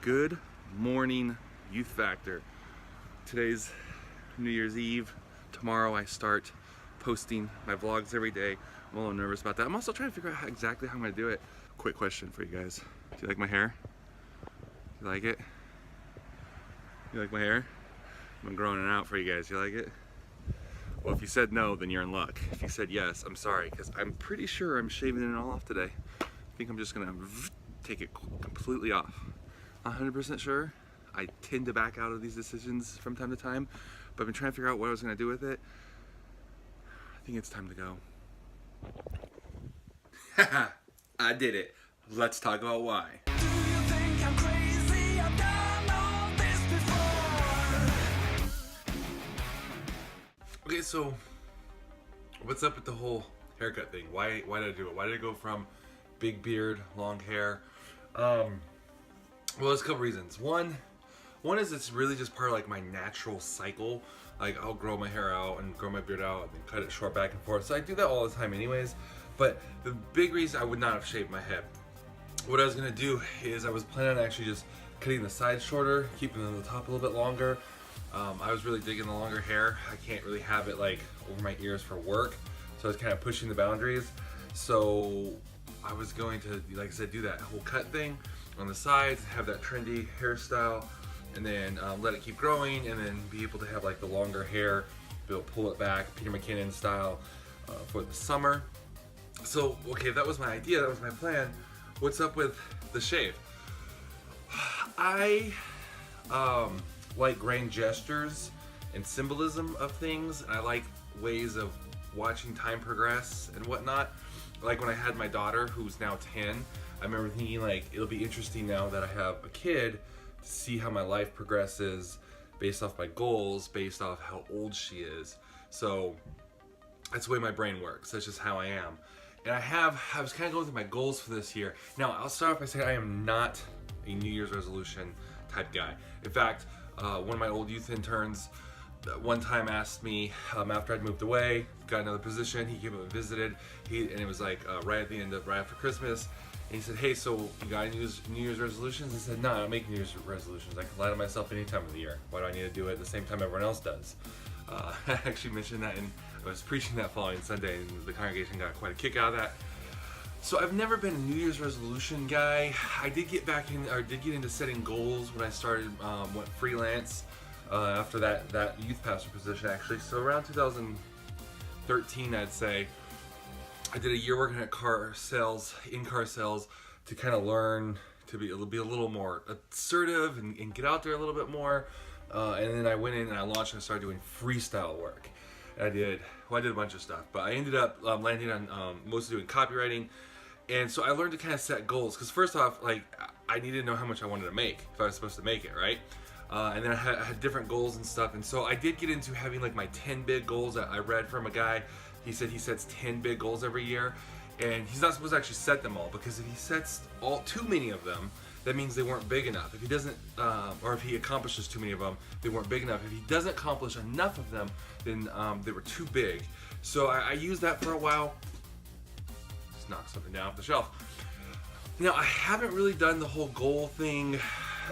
Good morning, Youth Factor. Today's New Year's Eve. Tomorrow I start posting my vlogs every day. I'm a little nervous about that. I'm also trying to figure out exactly how I'm gonna do it. Quick question for you guys. Do you like my hair? You like it? You like my hair? I'm growing it out for you guys. You like it? Well, if you said no, then you're in luck. If you said yes, I'm sorry, because I'm pretty sure I'm shaving it all off today. I think I'm just gonna take it completely off. 100% sure. I tend to back out of these decisions from time to time, but I've been trying to figure out what I was gonna do with it. I think it's time to go. Haha, I did it. Let's talk about why. Do you think I'm crazy? I've done all this before. Okay, so what's up with the whole haircut thing? Why did I do it? Why did I go from big beard, long hair? Well, there's a couple reasons. One is it's really just part of like my natural cycle. Like I'll grow my hair out and grow my beard out and then cut it short back and forth. So I do that all the time anyways. But the big reason I would not have shaved my head. What I was gonna do is I was planning on actually just cutting the sides shorter, keeping the top a little bit longer. I was really digging the longer hair. I can't really have it like over my ears for work. So I was kind of pushing the boundaries. So I was going to, like I said, do that whole cut thing on the sides, have that trendy hairstyle, and then let it keep growing, and then be able to have like the longer hair, be able to pull it back, Peter McKinnon style for the summer. So, okay, that was my idea, that was my plan. What's up with the shave? I like grand gestures and symbolism of things, and I like ways of watching time progress and whatnot. Like when I had my daughter, who's now 10, I remember thinking like, it'll be interesting now that I have a kid to see how my life progresses based off my goals, based off how old she is. So that's the way my brain works. That's just how I am. And I was kind of going through my goals for this year. Now, I'll start off by saying I am not a New Year's resolution type guy. In fact, one of my old youth interns one time asked me after I'd moved away, got another position, he came up and visited, and it was like right after Christmas, and he said, hey, so you got any New Year's resolutions? I said, no, I don't make New Year's resolutions. I can lie to myself any time of the year. Why do I need to do it at the same time everyone else does? I actually mentioned that, and I was preaching that following Sunday, and the congregation got quite a kick out of that. So I've never been a New Year's resolution guy. I did get into setting goals when I started, went freelance after that youth pastor position actually. So around 2013, I'd say, I did a year working at in-car sales to kind of learn to be a little more assertive and get out there a little bit more. And then I went in and I launched and I started doing freestyle work. I did a bunch of stuff, but I ended up landing on mostly doing copywriting. And so I learned to kind of set goals, because first off, like, I needed to know how much I wanted to make if I was supposed to make it, right? And then I had different goals and stuff. And so I did get into having like my 10 big goals that I read from a guy. He said he sets 10 big goals every year, and he's not supposed to actually set them all, because if he sets too many of them, that means they weren't big enough. If he doesn't, or if he accomplishes too many of them, they weren't big enough. If he doesn't accomplish enough of them, then they were too big. So I used that for a while. Just knock something down off the shelf. Now, I haven't really done the whole goal thing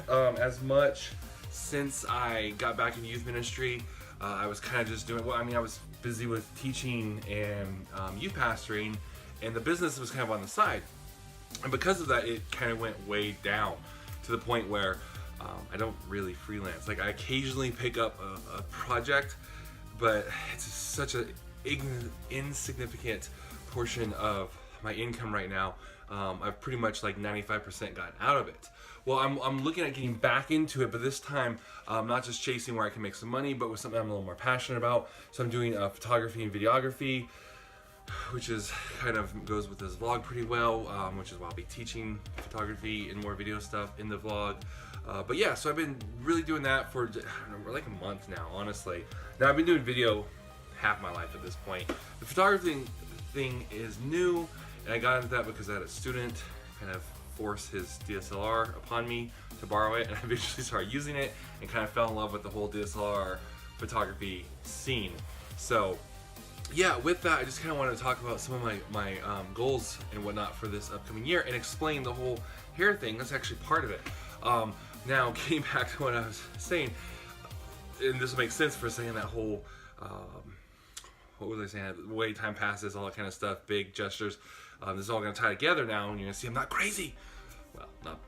as much since I got back in youth ministry. I was kind of just doing, I was busy with teaching and youth pastoring, and the business was kind of on the side. And because of that, it kind of went way down to the point where I don't really freelance. Like, I occasionally pick up a project, but it's such an insignificant portion of my income right now. I've pretty much like 95% gotten out of it. Well, I'm looking at getting back into it, but this time not just chasing where I can make some money, but with something I'm a little more passionate about. So I'm doing photography and videography, which is kind of goes with this vlog pretty well, which is why I'll be teaching photography and more video stuff in the vlog. But yeah, so I've been really doing that for, I don't know, like a month now, honestly. Now, I've been doing video half my life at this point. The photography thing is new, and I got into that because I had a student kind of force his DSLR upon me to borrow it, and I eventually started using it and kind of fell in love with the whole DSLR photography scene. So yeah, with that, I just kind of wanted to talk about some of my goals and whatnot for this upcoming year, and explain the whole hair thing. That's actually part of it. Now, getting back to what I was saying, and this will make sense for saying that whole, what was I saying? The way time passes, all that kind of stuff, big gestures. This is all going to tie together now, and you're going to see I'm not crazy. Well, not.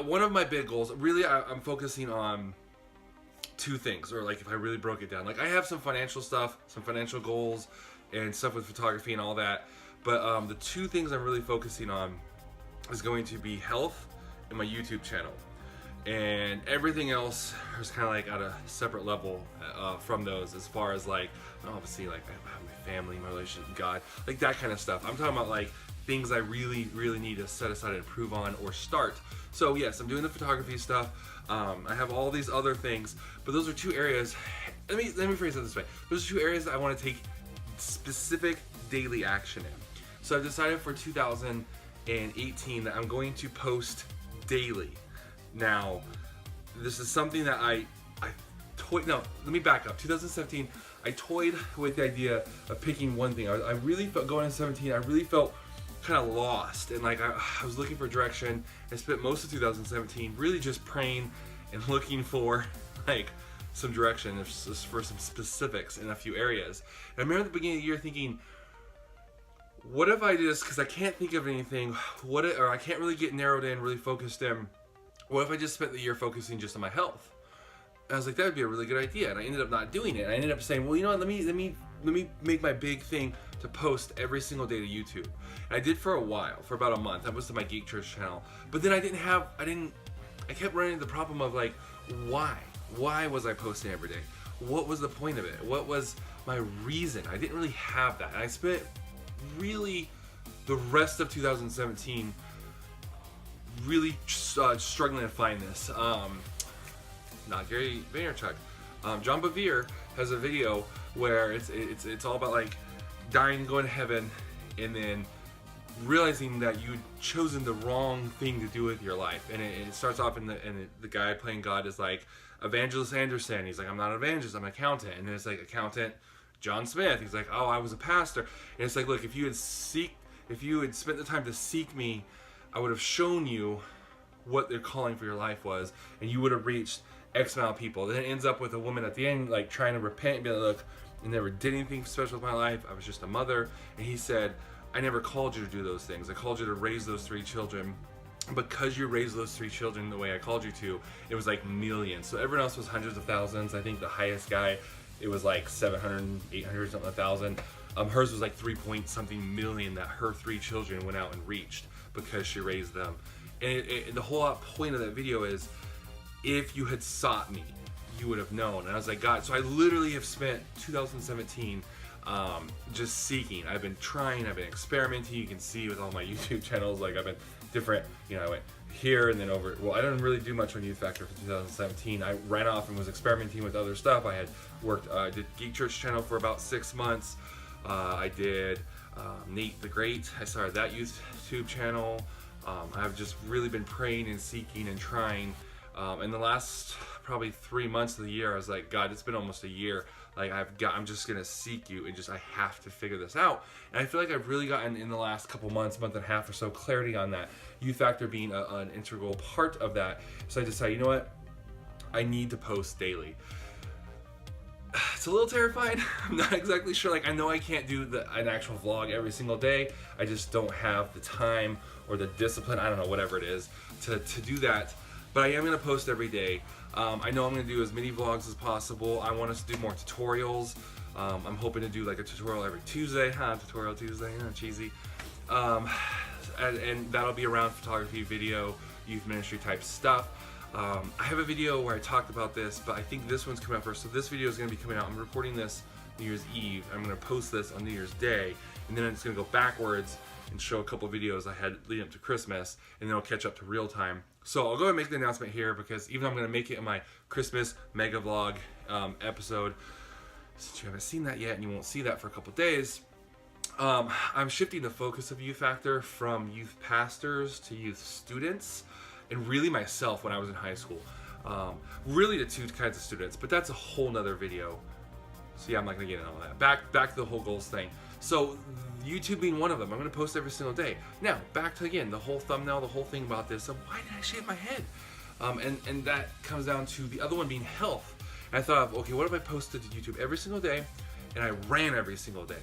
One of my big goals, really, I'm focusing on two things, or like if I really broke it down. Like I have some financial stuff, some financial goals, and stuff with photography and all that. But the two things I'm really focusing on is going to be health and my YouTube channel. And everything else is kind of like at a separate level from those, as far as like, obviously, like I have my family, my relationship with God, like that kind of stuff. I'm talking about like things I really, really need to set aside and improve on or start. So yes, I'm doing the photography stuff. I have all these other things, but those are two areas. Let me phrase it this way. Those are two areas that I want to take specific daily action in. So I've decided for 2018 that I'm going to post daily. Now, this is something that I toyed. No, let me back up. 2017, I toyed with the idea of picking one thing. I really felt going into 17. I really felt kind of lost, and like I was looking for direction. I spent most of 2017 really just praying and looking for like some direction, for some specifics in a few areas. And I remember at the beginning of the year thinking, what if I just, because I can't think of anything, or I can't really get narrowed in, really focused in. What if I just spent the year focusing just on my health? And I was like, that would be a really good idea. And I ended up not doing it. I ended up saying, well, you know what? Let me make my big thing to post every single day to YouTube. And I did for a while, for about a month. I posted my Geek Church channel. But then I kept running into the problem of like, why? Why was I posting every day? What was the point of it? What was my reason? I didn't really have that. And I spent really the rest of 2017 really struggling to find this. Not Gary Vaynerchuk. John Bevere has a video where it's all about like dying and going to heaven, and then realizing that you'd chosen the wrong thing to do with your life. And it starts off and the guy playing God is like Evangelist Anderson. He's like, I'm not an evangelist, I'm an accountant. And then it's like accountant John Smith. He's like, oh, I was a pastor. And it's like, look, if you had spent the time to seek me, I would have shown you what their calling for your life was, and you would have reached X amount of people. Then it ends up with a woman at the end like trying to repent and be like, look, I never did anything special with my life. I was just a mother. And he said, I never called you to do those things. I called you to raise those 3 children. Because you raised those 3 children the way I called you to, it was like millions. So everyone else was hundreds of thousands. I think the highest guy, it was like 700, 800, something, 1,000. Hers was like 3 point something million that her 3 children went out and reached because she raised them. And the whole point of that video is, if you had sought me, you would have known. And I was like, God, so I literally have spent 2017 just seeking. I've been trying, I've been experimenting. You can see with all my YouTube channels, like I've been different, I went here and then over. Well, I didn't really do much on Youth Factor for 2017. I ran off and was experimenting with other stuff. I had worked, did Geek Church channel for about 6 months. I did Nate the Great. I started that YouTube channel. I've just really been praying and seeking and trying. In the last probably 3 months of the year, I was like, God, it's been almost a year. Like I'm just gonna seek you, and I have to figure this out. And I feel like I've really gotten in the last couple months, month and a half or so, clarity on that. Youth Factor being an integral part of that. So I decided, you know what? I need to post daily. It's a little terrifying. I'm not exactly sure. Like, I know I can't do an actual vlog every single day. I just don't have the time or the discipline, I don't know, whatever it is, to do that. But I am going to post every day. I know I'm going to do as many vlogs as possible. I want us to do more tutorials. I'm hoping to do like a tutorial every Tuesday. Tutorial Tuesday, cheesy. And that'll be around photography, video, youth ministry type stuff. I have a video where I talked about this, but I think this one's coming out first. So this video is going to be coming out. I'm recording this New Year's Eve. I'm going to post this on New Year's Day, and then it's going to go backwards and show a couple videos I had leading up to Christmas, and then I'll catch up to real time. So I'll go ahead and make the announcement here, because even though I'm going to make it in my Christmas mega vlog episode, since you haven't seen that yet and you won't see that for a couple days, I'm shifting the focus of Youth Factor from youth pastors to youth students, and really myself when I was in high school. Really the 2 kinds of students, but that's a whole nother video. So yeah, I'm not going to get into all that. Back to the whole goals thing. So YouTube being one of them, I'm going to post every single day. Now, back to, again, the whole thumbnail, the whole thing about this. So why did I shave my head? And that comes down to the other one being health. And I thought of, okay, what if I posted to YouTube every single day and I ran every single day?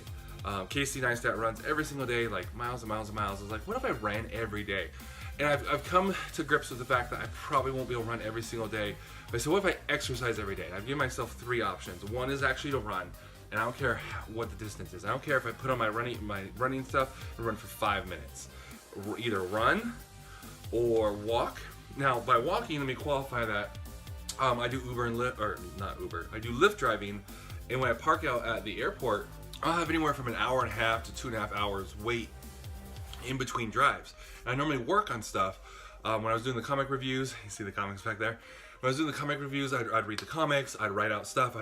Casey Neistat runs every single day, like miles and miles and miles. I was like, what if I ran every day? And I've come to grips with the fact that I probably won't be able to run every single day. But so what if I exercise every day? And I've given myself 3 options. One is actually to run, and I don't care what the distance is. I don't care if I put on my running stuff and run for 5 minutes. Either run or walk. Now, by walking, let me qualify that. I do Uber and Lyft, or not Uber. I do Lyft driving, and when I park out at the airport, I'll have anywhere from an hour and a half to 2.5 hours wait in between drives. And I normally work on stuff. When I was doing the comic reviews, you see the comics back there. When I was doing the comic reviews, I'd read the comics, I'd write out stuff,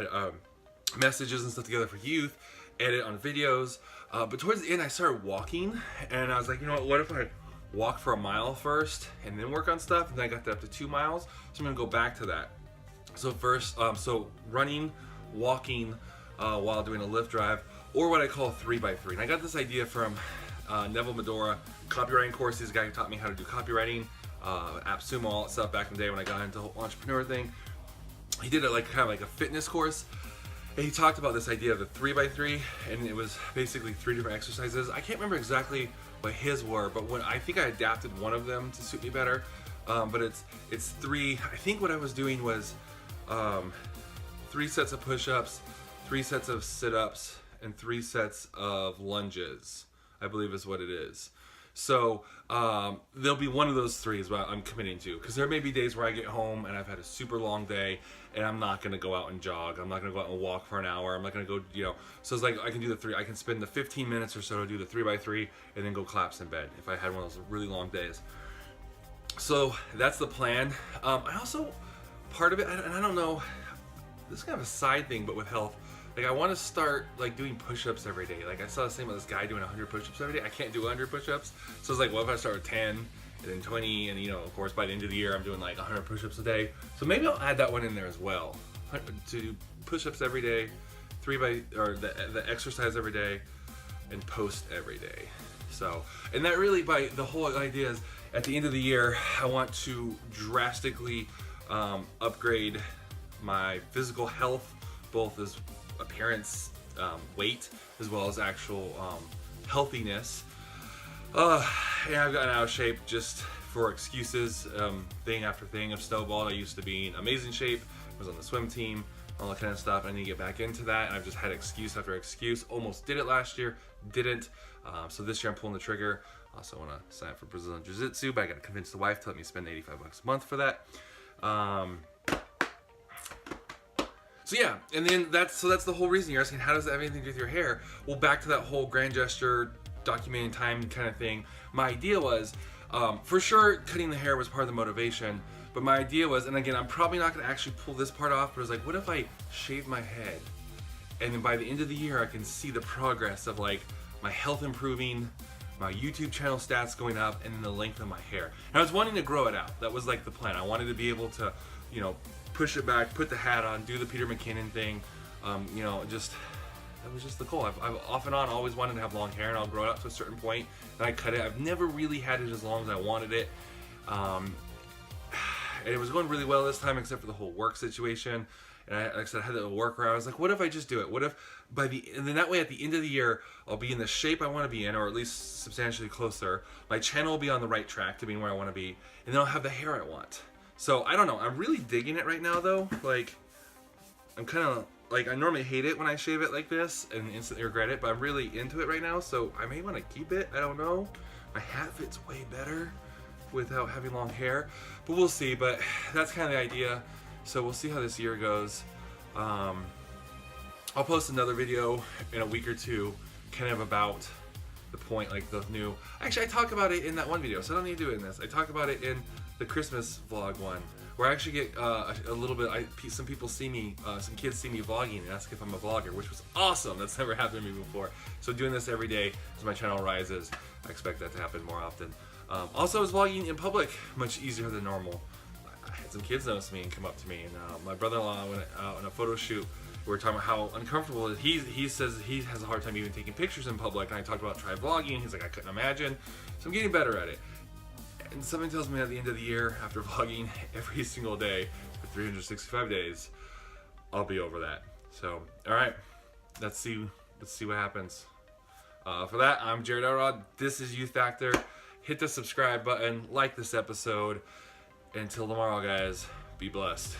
messages and stuff together for youth, edit on videos. But towards the end, I started walking, and I was like, you know what if I walk for a mile first and then work on stuff? And then I got that up to 2 miles, so I'm gonna go back to that. So first, so running, walking while doing a Lyft drive, or what I call 3x3. And I got this idea from Neville Medora, copywriting course. He's the guy who taught me how to do copywriting, AppSumo, all that stuff back in the day when I got into the whole entrepreneur thing. He did it like kind of like a fitness course. And he talked about this idea of the 3x3, and it was basically 3 different exercises. I can't remember exactly what his were, but when I think I adapted one of them to suit me better. But it's 3. I think what I was doing was 3 sets of push-ups, 3 sets of sit-ups, and 3 sets of lunges, I believe is what it is. So there'll be one of those 3 is what I'm committing to, because there may be days where I get home and I've had a super long day and I'm not going to go out and jog. I'm not going to go out and walk for an hour. I'm not going to go, so it's like I can do the 3. I can spend the 15 minutes or so to do the 3x3 and then go collapse in bed if I had one of those really long days. So that's the plan. I also, part of it, and I don't know, this is kind of a side thing, but with health, like I want to start like doing push-ups every day. Like I saw the same with this guy doing 100 push-ups every day. I can't do 100 push-ups, so it's like, what if I start with 10 and then 20, and of course by the end of the year I'm doing like 100 push-ups a day. So maybe I'll add that one in there as well, to do push-ups every day, the exercise every day, and post every day. So, and that really, by the whole idea is, at the end of the year, I want to drastically upgrade my physical health, both as appearance, weight, as well as actual healthiness. And I've gotten out of shape just for excuses, thing after thing of snowballed. I used to be in amazing shape, I was on the swim team, all that kind of stuff. I need to get back into that, and I've just had excuse after excuse. Almost did it last year, didn't. So this year I'm pulling the trigger. Also want to sign up for Brazilian Jiu-Jitsu, but I got to convince the wife to let me spend $85 a month for that. So yeah, and then that's the whole reason you're asking, how does that have anything to do with your hair? Well, back to that whole grand gesture, documenting time kind of thing. My idea was, for sure, cutting the hair was part of the motivation, but my idea was, and again, I'm probably not going to actually pull this part off, but it was like, what if I shave my head? And then by the end of the year, I can see the progress of like my health improving, my YouTube channel stats going up, and then the length of my hair. And I was wanting to grow it out. That was like the plan. I wanted to be able to, push it back, put the hat on, do the Peter McKinnon thing. That was just the goal. I've off and on always wanted to have long hair, and I'll grow it up to a certain point. Then I cut it. I've never really had it as long as I wanted it. And it was going really well this time, except for the whole work situation. And like I said, I had the work where I was like, what if I just do it? What if and then that way at the end of the year, I'll be in the shape I want to be in, or at least substantially closer. My channel will be on the right track to being where I want to be, and then I'll have the hair I want. So I don't know. I'm really digging it right now, though. Like, I'm kind of like, I normally hate it when I shave it like this and instantly regret it, but I'm really into it right now. So I may want to keep it. I don't know. My hat fits way better without having long hair, but we'll see. But that's kind of the idea. So we'll see how this year goes. I'll post another video in a week or two, kind of about the point, like the new. Actually, I talk about it in that one video, so I don't need to do it in this. I talk about it in the Christmas vlog one, where I actually get a little bit. Some people see me, some kids see me vlogging and ask if I'm a vlogger, which was awesome. That's never happened to me before. So doing this every day as my channel rises, I expect that to happen more often. Also, I was vlogging in public much easier than normal. I had some kids notice me and come up to me, and my brother-in-law went out on a photo shoot. We were talking about how uncomfortable he says he has a hard time even taking pictures in public, and I talked about try vlogging. He's like, I couldn't imagine. So I'm getting better at it. And something tells me at the end of the year, after vlogging every single day for 365 days, I'll be over that. So, all right, let's see what happens. For that, I'm Jared Elrod. This is Youth Factor. Hit the subscribe button, like this episode. Until tomorrow, guys, be blessed.